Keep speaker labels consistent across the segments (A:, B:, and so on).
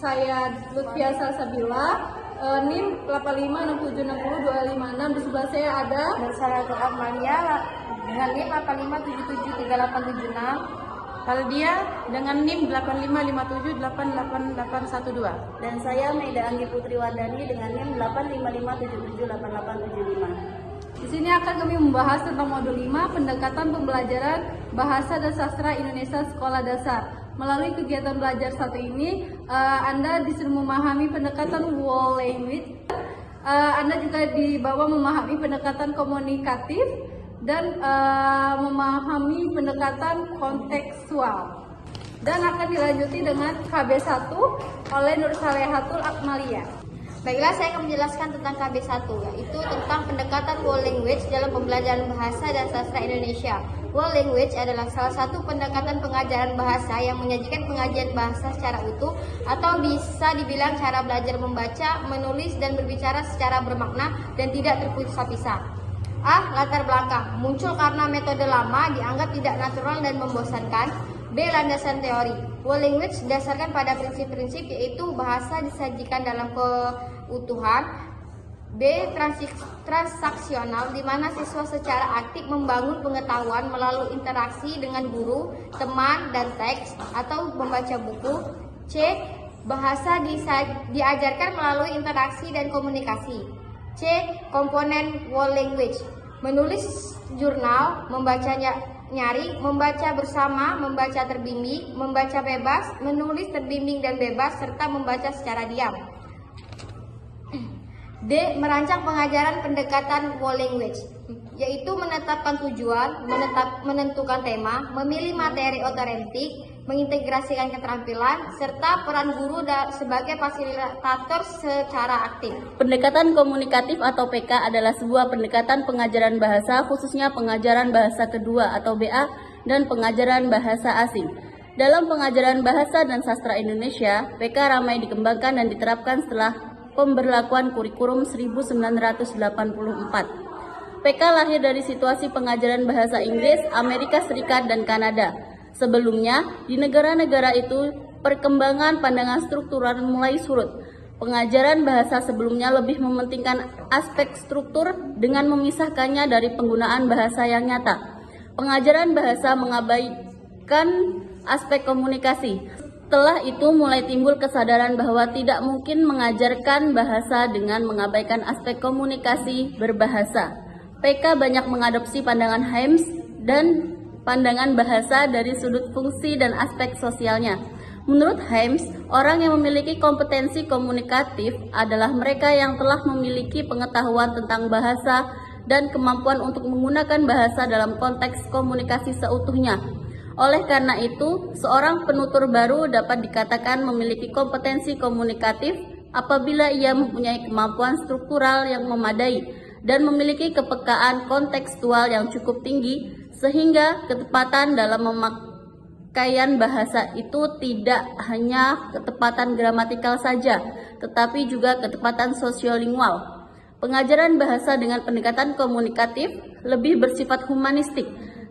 A: saya Lutfia Salsabila, NIM 8567602556. Di sebelah saya ada
B: Dan saya Amalia dengan NIM 85773876.
C: Kalau dia dengan NIM 8557888812.
D: Dan saya Maida Anggi Putri Wardani dengan NIM 8557778875.
A: Di sini akan kami membahas tentang modul 5, pendekatan pembelajaran bahasa dan sastra Indonesia sekolah dasar. Melalui kegiatan belajar satu ini, Anda disuruh memahami pendekatan world language. Anda juga dibawa memahami pendekatan komunikatif dan memahami pendekatan kontekstual. Dan akan dilanjuti dengan KB1 oleh Nur Salehatul Akmalia.
B: Baiklah, saya akan menjelaskan tentang KB1, yaitu tentang pendekatan world language dalam pembelajaran bahasa dan sastra Indonesia. World language adalah salah satu pendekatan pengajaran bahasa yang menyajikan pengajian bahasa secara utuh, atau bisa dibilang cara belajar membaca, menulis, dan berbicara secara bermakna dan tidak terpisah-pisah. A. Latar belakang. Muncul karena metode lama dianggap tidak natural dan membosankan. B. Landasan teori. World language didasarkan pada prinsip-prinsip, yaitu bahasa disajikan dalam keutuhan. B. Transaksional, di mana siswa secara aktif membangun pengetahuan melalui interaksi dengan guru, teman, dan teks, atau membaca buku. C. Bahasa diajarkan melalui interaksi dan komunikasi. C. Komponen world language. Menulis jurnal, membaca nyari, membaca bersama, membaca terbimbing, membaca bebas, menulis terbimbing dan bebas, serta membaca secara diam. D. Merancang pengajaran pendekatan world language, yaitu menetapkan tujuan, menentukan tema, memilih materi otentik, mengintegrasikan keterampilan, serta peran guru sebagai fasilitator secara aktif.
D: Pendekatan komunikatif atau PK adalah sebuah pendekatan pengajaran bahasa, khususnya pengajaran bahasa kedua atau BA dan pengajaran bahasa asing. Dalam pengajaran bahasa dan sastra Indonesia, PK ramai dikembangkan dan diterapkan setelah pemberlakuan kurikulum 1984. PK lahir dari situasi pengajaran bahasa Inggris, Amerika Serikat, dan Kanada. Sebelumnya, di negara-negara itu, perkembangan pandangan struktural mulai surut. Pengajaran bahasa sebelumnya lebih mementingkan aspek struktur dengan memisahkannya dari penggunaan bahasa yang nyata. Pengajaran bahasa mengabaikan aspek komunikasi. Setelah itu mulai timbul kesadaran bahwa tidak mungkin mengajarkan bahasa dengan mengabaikan aspek komunikasi berbahasa. PK banyak mengadopsi pandangan Hames dan pandangan bahasa dari sudut fungsi dan aspek sosialnya. Menurut Hames, orang yang memiliki kompetensi komunikatif adalah mereka yang telah memiliki pengetahuan tentang bahasa dan kemampuan untuk menggunakan bahasa dalam konteks komunikasi seutuhnya. Oleh karena itu, seorang penutur baru dapat dikatakan memiliki kompetensi komunikatif apabila ia mempunyai kemampuan struktural yang memadai dan memiliki kepekaan kontekstual yang cukup tinggi, sehingga ketepatan dalam pemakaian bahasa itu tidak hanya ketepatan gramatikal saja, tetapi juga ketepatan sosiolingual. Pengajaran bahasa dengan pendekatan komunikatif lebih bersifat humanistik.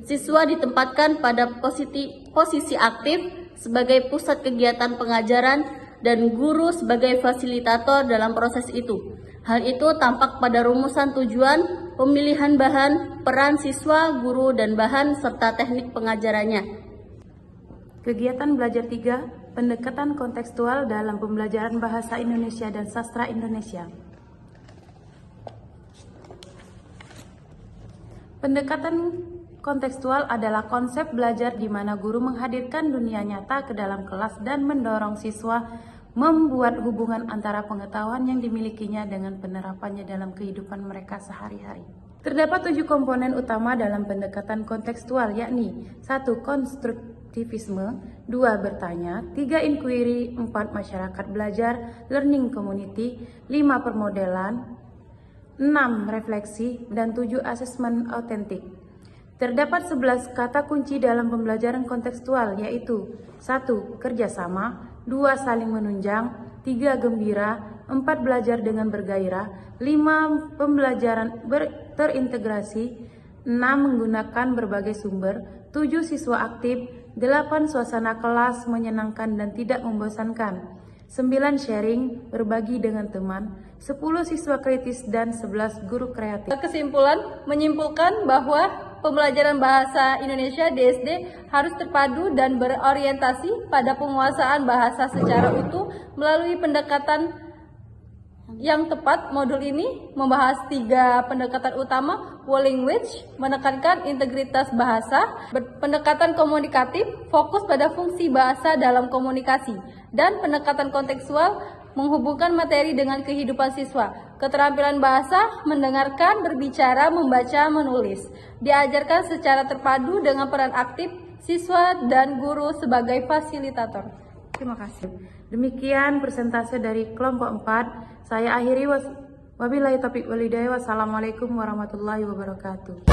D: Siswa ditempatkan pada posisi aktif sebagai pusat kegiatan pengajaran dan guru sebagai fasilitator dalam proses itu. Hal itu tampak pada rumusan tujuan, pemilihan bahan, peran siswa, guru, dan bahan, serta teknik pengajarannya.
C: Kegiatan belajar 3, pendekatan kontekstual dalam pembelajaran bahasa Indonesia dan sastra Indonesia. Pendekatan kontekstual adalah konsep belajar di mana guru menghadirkan dunia nyata ke dalam kelas dan mendorong siswa membuat hubungan antara pengetahuan yang dimilikinya dengan penerapannya dalam kehidupan mereka sehari-hari. Terdapat 7 komponen utama dalam pendekatan kontekstual, yakni 1. Konstruktivisme, 2. Bertanya, 3. Inquiry, 4. Masyarakat belajar, learning community, 5. Permodelan, 6. Refleksi, dan 7. Asesmen autentik. Terdapat 11 kata kunci dalam pembelajaran kontekstual, yaitu 1. Kerjasama, 2. Saling menunjang, 3. Gembira, 4. Belajar dengan bergairah, 5. Pembelajaran terintegrasi, 6. Menggunakan berbagai sumber, 7. Siswa aktif, 8. Suasana kelas menyenangkan dan tidak membosankan, 9 sharing, berbagi dengan teman, 10 siswa kritis, dan 11 guru kreatif.
A: Kesimpulan menyimpulkan bahwa pembelajaran bahasa Indonesia di SD harus terpadu dan berorientasi pada penguasaan bahasa secara utuh melalui pendekatan yang tepat. Modul ini membahas 3 pendekatan utama: whole language, menekankan integritas bahasa; pendekatan komunikatif, fokus pada fungsi bahasa dalam komunikasi; dan pendekatan kontekstual, menghubungkan materi dengan kehidupan siswa. Keterampilan bahasa, mendengarkan, berbicara, membaca, menulis, diajarkan secara terpadu dengan peran aktif siswa dan guru sebagai fasilitator.
C: Terima kasih. Demikian presentase dari kelompok 4. Saya akhiri. Wabillahi taufiq wal hidayah. Wassalamualaikum warahmatullahi wabarakatuh.